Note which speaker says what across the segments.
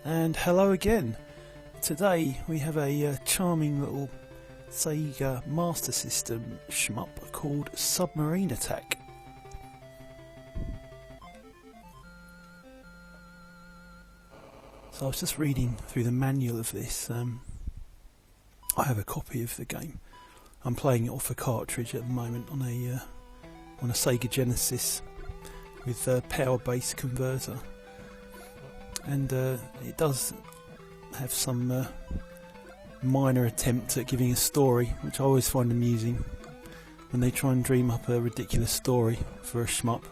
Speaker 1: And hello again. Today we have a charming little Sega Master System shmup called Submarine Attack. So I was just reading through the manual of this. I have a copy of the game. I'm playing it off a cartridge at the moment on a Sega Genesis with a Powerbase Converter. And it does have some minor attempt at giving a story, which I always find amusing when they try and dream up a ridiculous story for a shmup,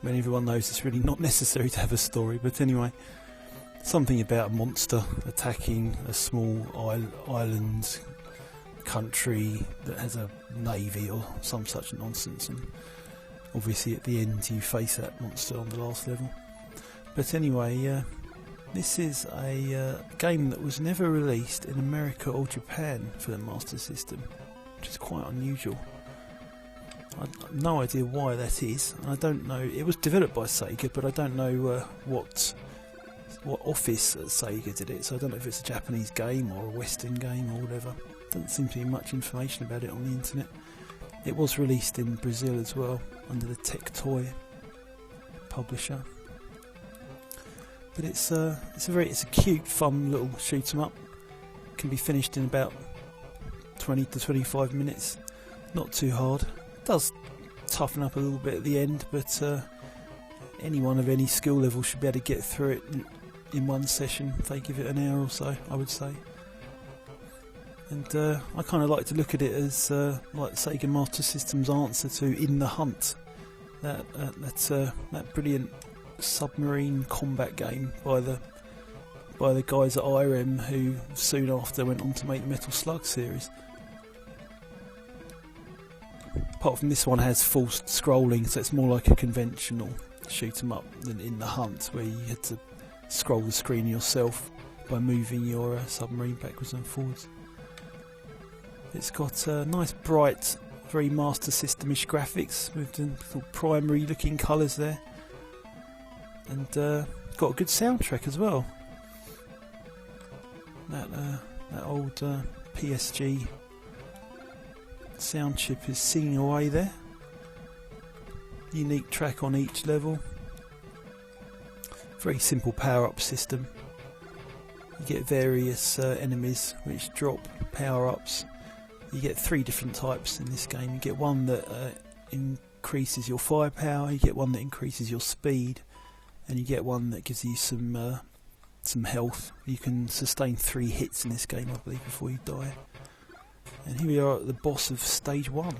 Speaker 1: when everyone knows it's really not necessary to have a story. But anyway, something about a monster attacking a small island country that has a navy or some such nonsense, and obviously at the end you face that monster on the last level. But anyway, this is a game that was never released in America or Japan for the Master System, which is quite unusual. I've no idea why that is. I don't know. It was developed by Sega, but I don't know what office at Sega did it, so I don't know if it's a Japanese game or a Western game or whatever. Doesn't seem to be much information about it on the internet. It was released in Brazil as well, under the Tech Toy publisher. But it's a cute, fun little shoot 'em up. Can be finished in about 20 to 25 minutes. Not too hard. It does toughen up a little bit at the end, but anyone of any skill level should be able to get through it in one session if they give it an hour or so, I would say. And I kind of like to look at it as like the Sega Master System's answer to In the Hunt, that brilliant submarine combat game by the guys at IREM, who soon after went on to make the Metal Slug series. Apart from this one has full scrolling, so it's more like a conventional shoot 'em up than In the Hunt, where you had to scroll the screen yourself by moving your submarine backwards and forwards. It's got nice bright, very Master System-ish graphics with the little primary looking colours there. And got a good soundtrack as well. That old PSG sound chip is singing away there. Unique track on each level. Very simple power-up system. You get various enemies which drop power-ups. You get 3 different types in this game. You get one that increases your firepower. You get one that increases your speed. And you get one that gives you some health. You can sustain 3 hits in this game, I believe, before you die. And here we are at the boss of stage 1.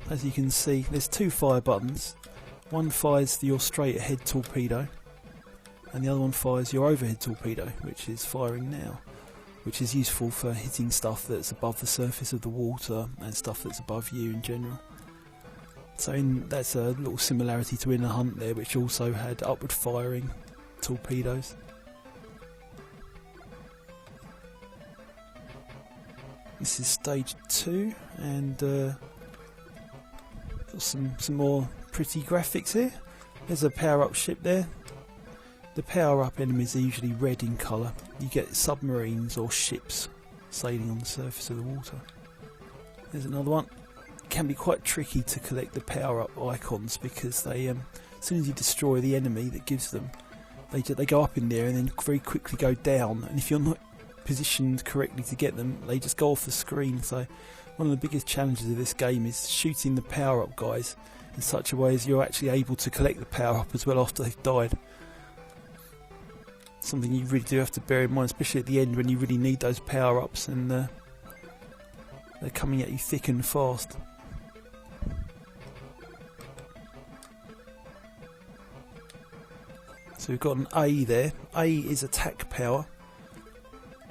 Speaker 1: As you can see, there's 2 fire buttons. One fires your straight ahead torpedo, and the other one fires your overhead torpedo, which is firing now, which is useful for hitting stuff that's above the surface of the water and stuff that's above you in general. So that's a little similarity to In the Hunt there, which also had upward firing torpedoes. This is stage 2, and got some more pretty graphics here. There's a power-up ship there. The power-up enemies are usually red in colour. You get submarines or ships sailing on the surface of the water. There's another one. Can be quite tricky to collect the power-up icons, because they, as soon as you destroy the enemy that gives them, they go up in there and then very quickly go down, and if you're not positioned correctly to get them, they just go off the screen. So one of the biggest challenges of this game is shooting the power-up guys in such a way as you're actually able to collect the power-up as well after they've died. Something you really do have to bear in mind, especially at the end when you really need those power-ups and they're coming at you thick and fast. So we've got an A there. A is attack power.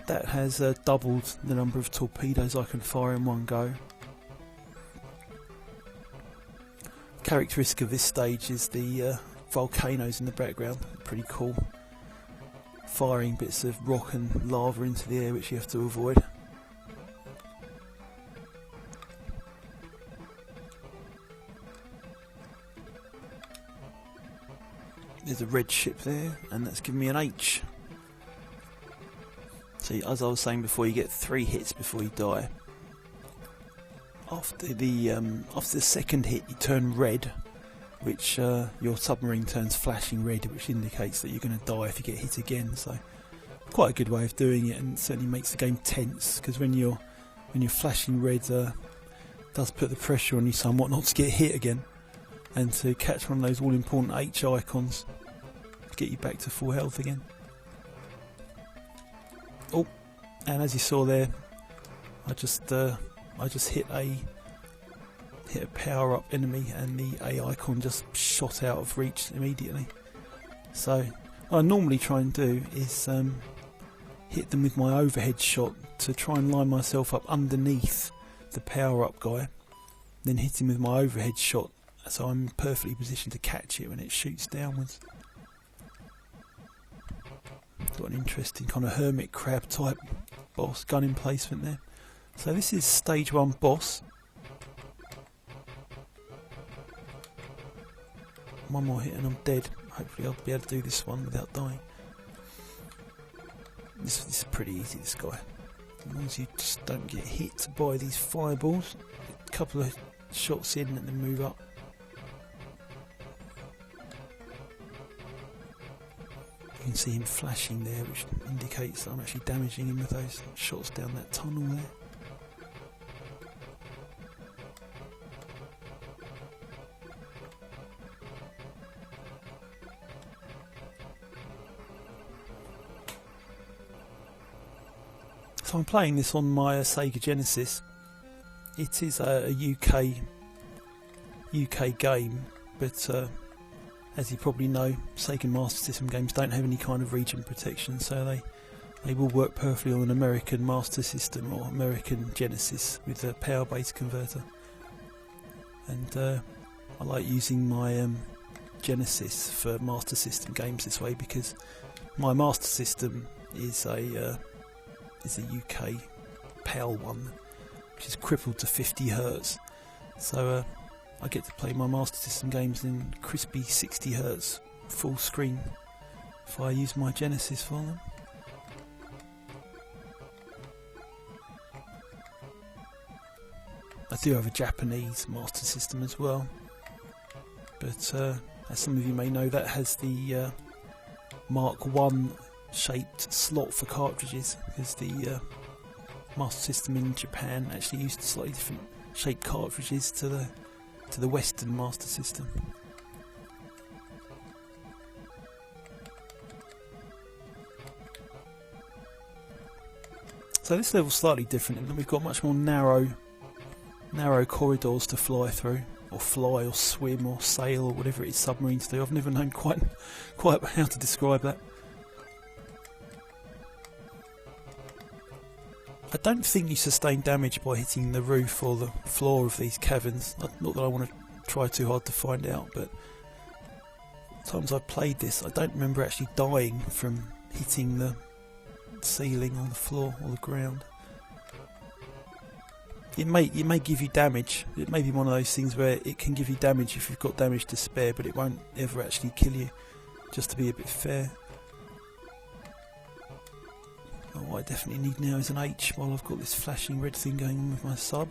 Speaker 1: That has doubled the number of torpedoes I can fire in one go. Characteristic of this stage is the volcanoes in the background. Pretty cool. Firing bits of rock and lava into the air, which you have to avoid. There's a red ship there, and that's giving me an H. So as I was saying before, you get 3 hits before you die. After the second hit, you turn red, which your submarine turns flashing red, which indicates that you're going to die if you get hit again. So quite a good way of doing it, and it certainly makes the game tense, because when you're flashing red, does put the pressure on you somewhat not to get hit again, and to catch one of those all-important H icons to get you back to full health again. Oh, and as you saw there, I just hit a power-up enemy, and the A icon just shot out of reach immediately. So what I normally try and do is hit them with my overhead shot to try and line myself up underneath the power-up guy, then hit him with my overhead shot so I'm perfectly positioned to catch it when it shoots downwards. Got an interesting kind of hermit crab type boss gun emplacement there. So this is stage 1 boss. One more hit and I'm dead. Hopefully I'll be able to do this one without dying. This is pretty easy, this guy. As long as you just don't get hit by these fireballs. A couple of shots in and then move up. You can see him flashing there, which indicates that I'm actually damaging him with those shots down that tunnel there. So I'm playing this on my Sega Genesis. It is a UK game, but as you probably know, Sega Master System games don't have any kind of region protection, so they will work perfectly on an American Master System or American Genesis with a Powerbase Converter. And I like using my Genesis for Master System games this way, because my Master System is a UK PAL one, which is crippled to 50 Hz. So I get to play my Master System games in crispy 60 Hz full screen if I use my Genesis for them. I do have a Japanese Master System as well, but as some of you may know, that has the Mk1 shaped slot for cartridges, because the Master System in Japan actually used slightly different shaped cartridges to the Western Master System. So this level's slightly different in that we've got much more narrow corridors to fly through, or fly, or swim, or sail, or whatever it is submarines do. I've never known quite how to describe that. I don't think you sustain damage by hitting the roof or the floor of these caverns. Not that I want to try too hard to find out, but times I've played this, I don't remember actually dying from hitting the ceiling or the floor or the ground. It may give you damage. It may be one of those things where it can give you damage if you've got damage to spare, but it won't ever actually kill you, just to be a bit fair. What I definitely need now is an H while I've got this flashing red thing going on with my sub.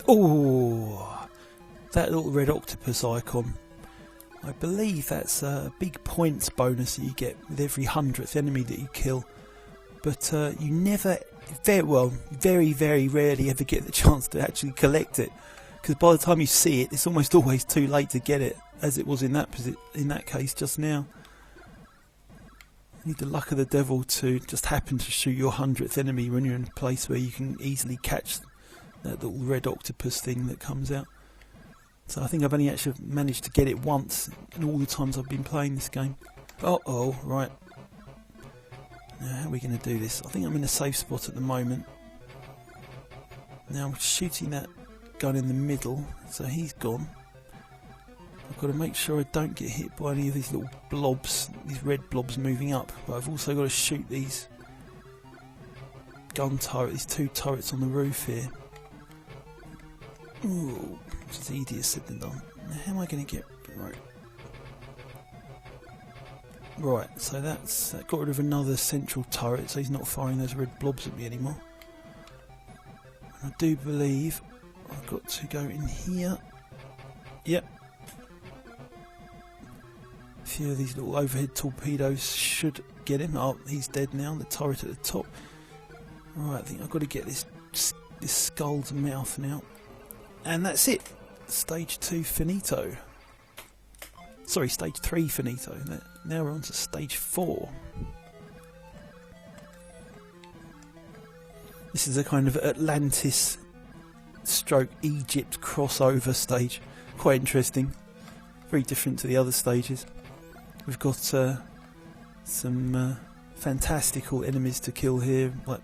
Speaker 1: Oh, that little red octopus icon. I believe that's a big points bonus that you get with every 100th enemy that you kill. But you never, very, very rarely ever get the chance to actually collect it, because by the time you see it, it's almost always too late to get it, as it was in that case just now. You need the luck of the devil to just happen to shoot your 100th enemy when you're in a place where you can easily catch that little red octopus thing that comes out. So I think I've only actually managed to get it once in all the times I've been playing this game. Uh-oh, right. Now, how are we going to do this? I think I'm in a safe spot at the moment. Now I'm shooting that gun in the middle, so he's gone. I've got to make sure I don't get hit by any of these little blobs, these red blobs moving up. But I've also got to shoot these gun turret, these two turrets on the roof here. Ooh, it's easier said than done. Now how am I going to get... Right, so that's got rid of another central turret, so he's not firing those red blobs at me anymore. And I do believe I've got to go in here. Yep. A few of these little overhead torpedoes should get him. Oh, he's dead now, the turret at the top. Right, I think I've got to get this skull's mouth now. And that's it. Stage 2 finito. Sorry, stage 3 finito. Now we're on to stage 4. This is a kind of Atlantis stroke Egypt crossover stage. Quite interesting. Very different to the other stages. We've got some fantastical enemies to kill here, like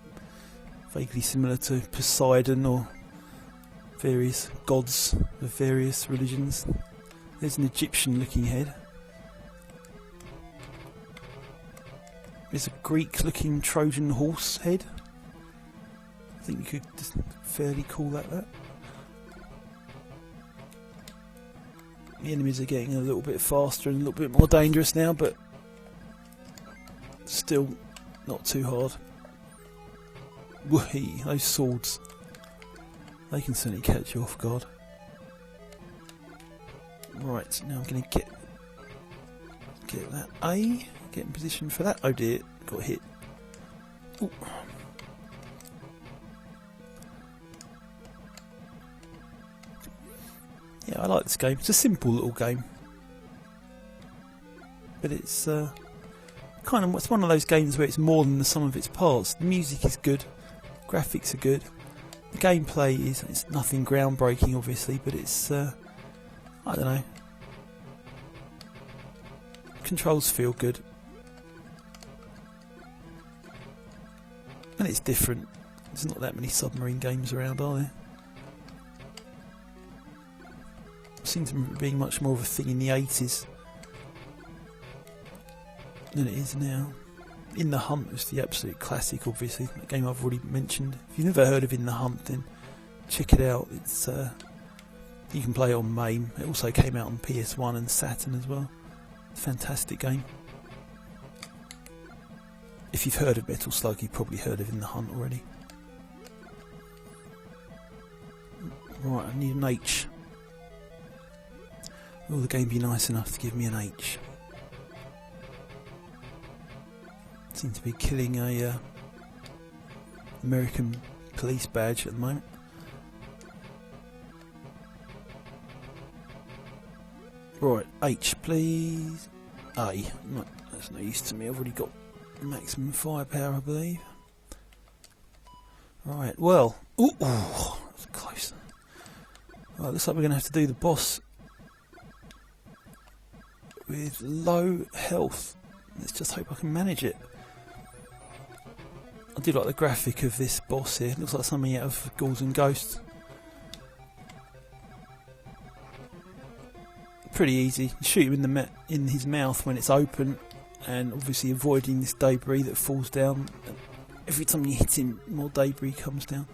Speaker 1: vaguely similar to Poseidon or various gods of various religions. There's an Egyptian looking head. There's a Greek looking Trojan horse head. I think you could just fairly call that. The enemies are getting a little bit faster and a little bit more dangerous now, but still not too hard. Whee, those swords. They can certainly catch you off guard. Right, now I'm going to get that A, get in position for that. Oh dear, got hit. Ooh. Yeah, I like this game. It's a simple little game, but it's it's one of those games where it's more than the sum of its parts. The music is good, graphics are good, the gameplay it's nothing groundbreaking, obviously, but it's I don't know. Controls feel good, and it's different. There's not that many submarine games around, are there? Seems to be being much more of a thing in the 80s than it is now. In the Hunt was the absolute classic, obviously, a game I've already mentioned. If you've never heard of In the Hunt, then check it out. It's you can play it on MAME. It also came out on PS1 and Saturn as well. Fantastic game. If you've heard of Metal Slug, you've probably heard of In the Hunt already. Right, I need an H. Will the game be nice enough to give me an H? Seem to be killing a American police badge at the moment. Right, H please. A. No, that's no use to me. I've already got maximum firepower, I believe. Right, well. Ooh, that's close. Right, looks like we're going to have to do the boss with low health. Let's just hope I can manage it. I do like the graphic of this boss here. It looks like something out of Ghouls and Ghosts. Pretty easy. You shoot him in his mouth when it's open, and obviously avoiding this debris that falls down. Every time you hit him, more debris comes down.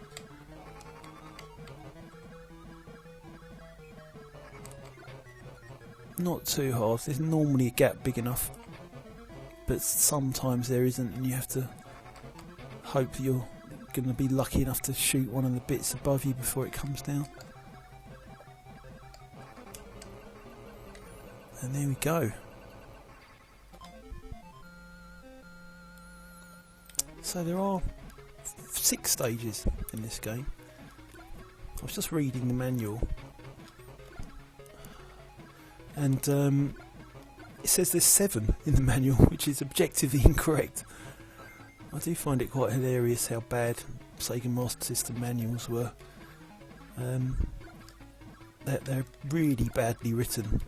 Speaker 1: Not too hard. There's normally a gap big enough, but sometimes there isn't, and you have to hope that you're going to be lucky enough to shoot one of the bits above you before it comes down. And there we go. So there are 6 stages in this game. I was just reading the manual, and it says there's 7 in the manual, which is objectively incorrect. I do find it quite hilarious how bad Sega Master System manuals were. They're really badly written.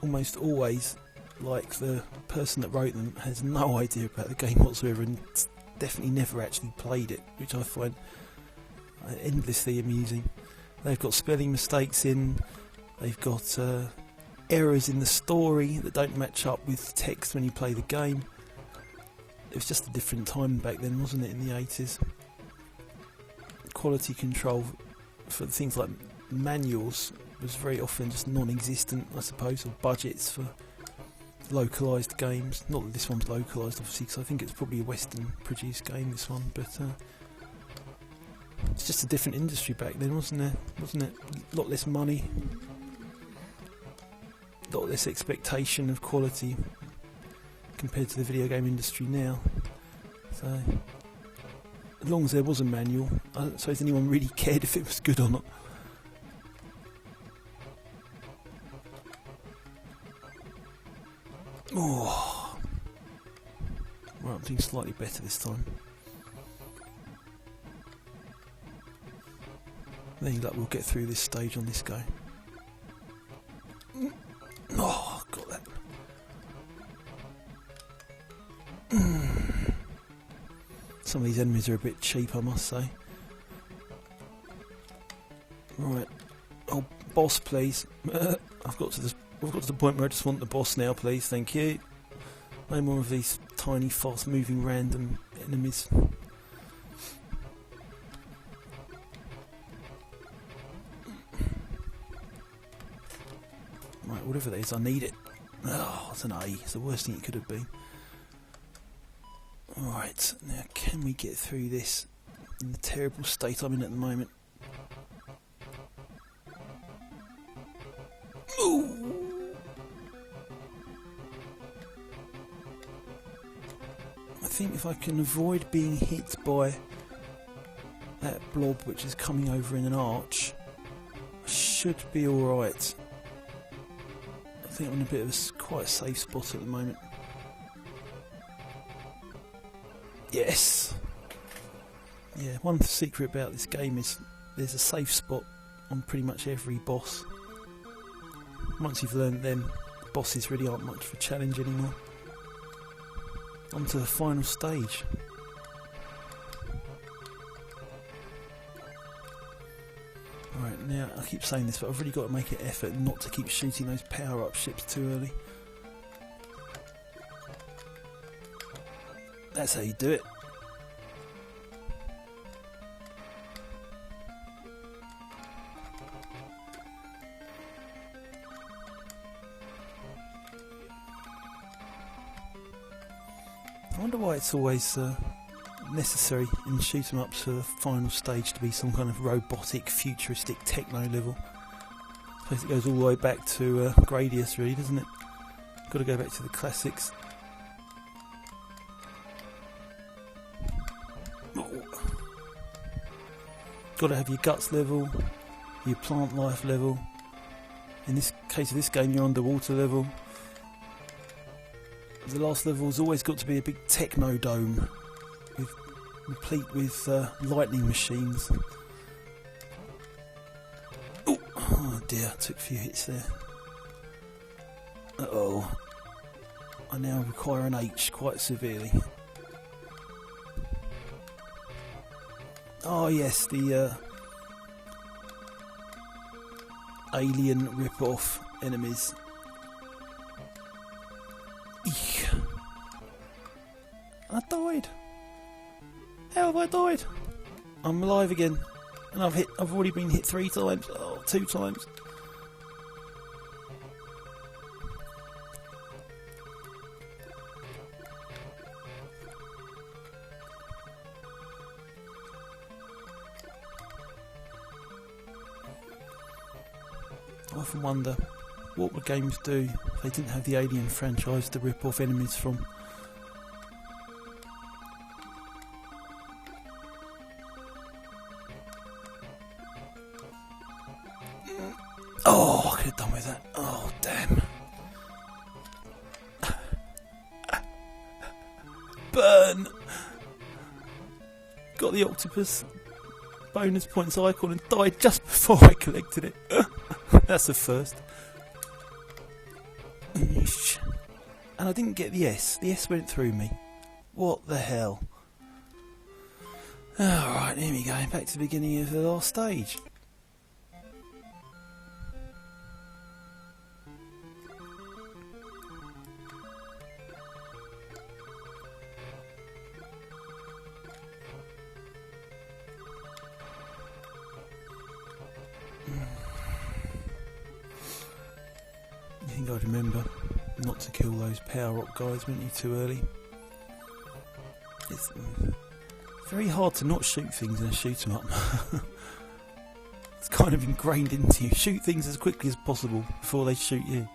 Speaker 1: Almost always, like, the person that wrote them has no idea about the game whatsoever, and definitely never actually played it, which I find endlessly amusing. They've got spelling mistakes in, they've got errors in the story that don't match up with text when you play the game. It was just a different time back then, wasn't it, in the 80s? quality control for things like manuals was very often just non-existent, I suppose, or budgets for localised games. Not that this one's localised, obviously, because I think it's probably a Western-produced game, this one, but it's just a different industry back then, wasn't it? A lot less money, a lot less expectation of quality compared to the video game industry now. So, as long as there was a manual, I don't suppose anyone really cared if it was good or not. Oh, right, I'm doing slightly better this time. Then we'll get through this stage on this go. Oh, got that. Some of these enemies are a bit cheap, I must say. Right, oh, boss, please. I've got to the point where I just want the boss now, please. Thank you. No more of these tiny, fast-moving, random enemies. Right, whatever that is, I need it. Oh, it's an A. It's the worst thing it could have been. Right, now can we get through this in the terrible state I'm in at the moment? Ooh. I think if I can avoid being hit by that blob which is coming over in an arch, I should be alright. I think I'm in a bit of a quite safe spot at the moment. Yes! Yeah, one secret about this game is there's a safe spot on pretty much every boss. Once you've learned them, the bosses really aren't much of a challenge anymore. On to the final stage. Right, now I keep saying this, but I've really got to make an effort not to keep shooting those power-up ships too early. That's how you do it. I wonder why it's always necessary in shoot 'em ups for the final stage to be some kind of robotic, futuristic techno level. I suppose it goes all the way back to Gradius, really, doesn't it? Got to go back to the classics. Got to have your guts level, your plant life level. In this case of this game, your underwater level. The last level's always got to be a big techno dome, replete with lightning machines. Ooh, oh dear, I took a few hits there. Uh-oh. I now require an H quite severely. Oh yes, the alien rip-off enemies. Eek. I died. How have I died? I'm alive again, and I've already been hit 3 times. Oh, 2 times. I often wonder what would games do if they didn't have the Alien franchise to rip off enemies from. Oh, I could have done with that. Oh, damn. Burn! Got the octopus bonus points icon and died just before I collected it. That's the first. And I didn't get the S. The S went through me. What the hell? Alright, here we go. Back to the beginning of the last stage. think I'd remember not to kill those power-up guys, weren't you, too early? It's very hard to not shoot things in a shoot-'em-up. It's kind of ingrained into you. Shoot things as quickly as possible before they shoot you.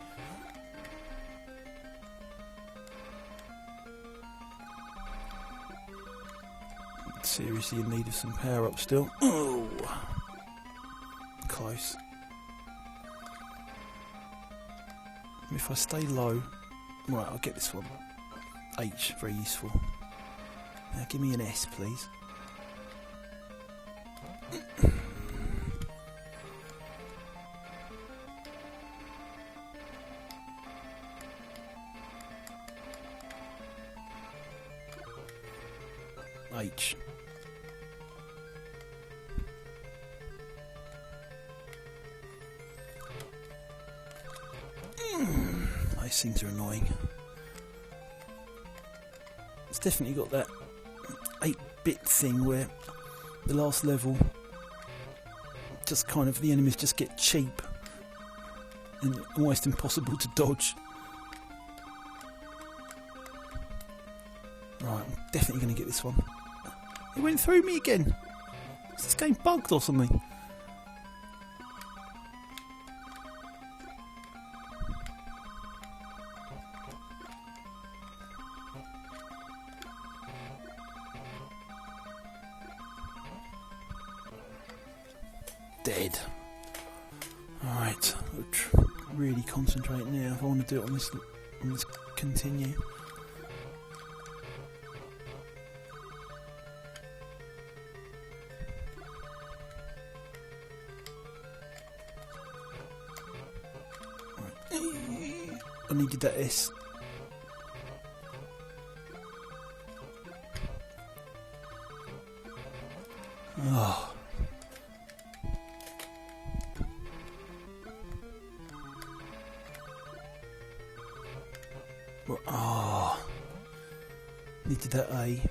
Speaker 1: Seriously in need of some power-up still. Oh, close. If I stay low, right, I'll get this one. H, very useful. Now give me an S, please. H. Those things are annoying. It's definitely got that 8-bit thing where the last level just kind of the enemies just get cheap and almost impossible to dodge. Right, I'm definitely going to get this one. It went through me again. Is this game bugged or something? Dead. Alright, really concentrate now if I want to do it on this continue. I needed that S. Oh. Oh. Needed that A.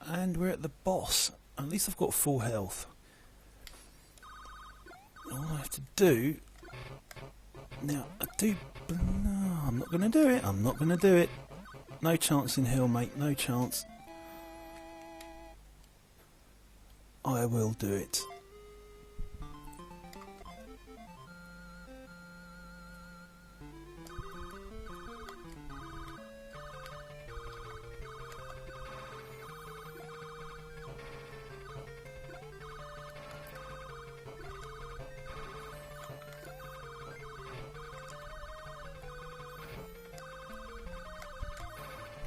Speaker 1: And we're at the boss. At least I've got full health. All I have to do... Now, No, I'm not going to do it. I'm not going to do it. No chance in hell, mate. No chance. I will do it.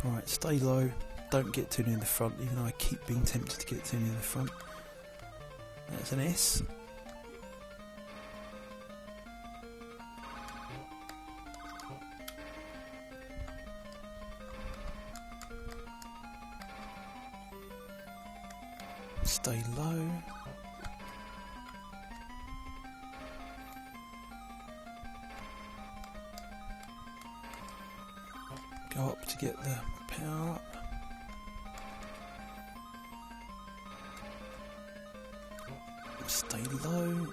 Speaker 1: Right, stay low, don't get too near the front, even though I keep being tempted to get too near the front. That's an S. Stay low. Go up to get the power up. Stay low.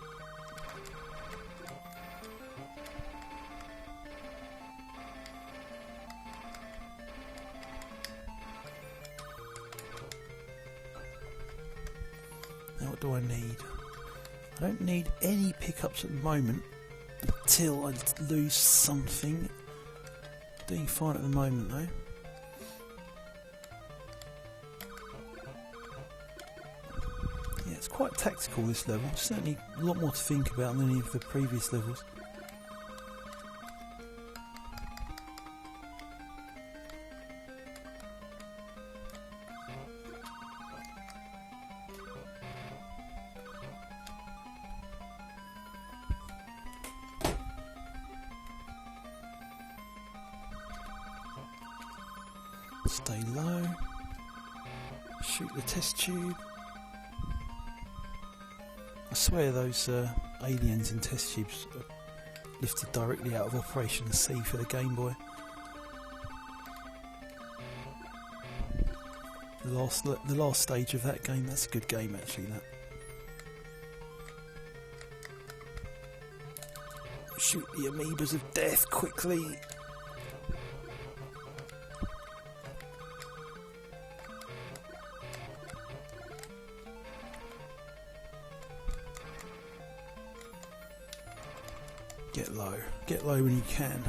Speaker 1: Now what do I need? I don't need any pickups at the moment until I lose something. Doing fine at the moment though. Yeah, it's quite tactical this level. Certainly a lot more to think about than any of the previous levels. Stay low. Shoot the test tube. I swear those aliens in test tubes are lifted directly out of Operation C for the Game Boy. The last stage of that game, that's a good game actually, that. Shoot the amoebas of death quickly. Get low when you can.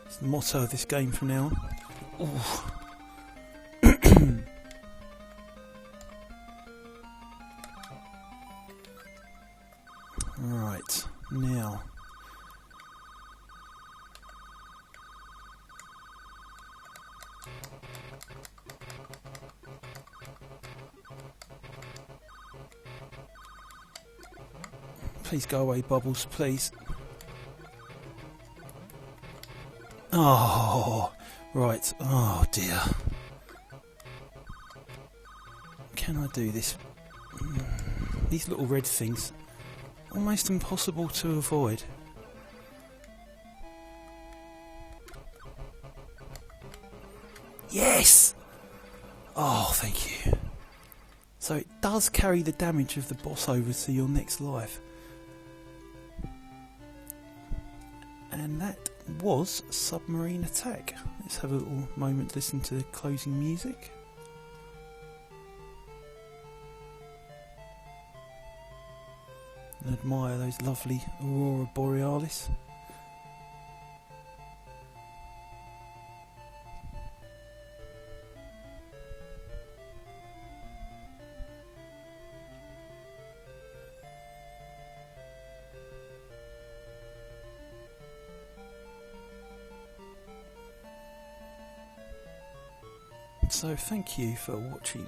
Speaker 1: It's the motto of this game from now on. Right, now. Please go away, Bubbles, please. Oh, right. Oh dear. Can I do this? These little red things, almost impossible to avoid. Yes! Oh, thank you. So it does carry the damage of the boss over to your next life. And that was Submarine Attack. Let's have a little moment to listen to the closing music. And admire those lovely Aurora Borealis. So thank you for watching,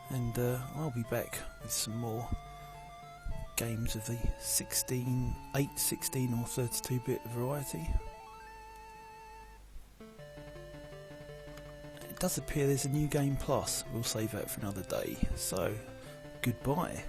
Speaker 1: and I'll be back with some more games of the 8, 16 or 32-bit variety. It does appear there's a new game plus. We'll save that for another day, so goodbye.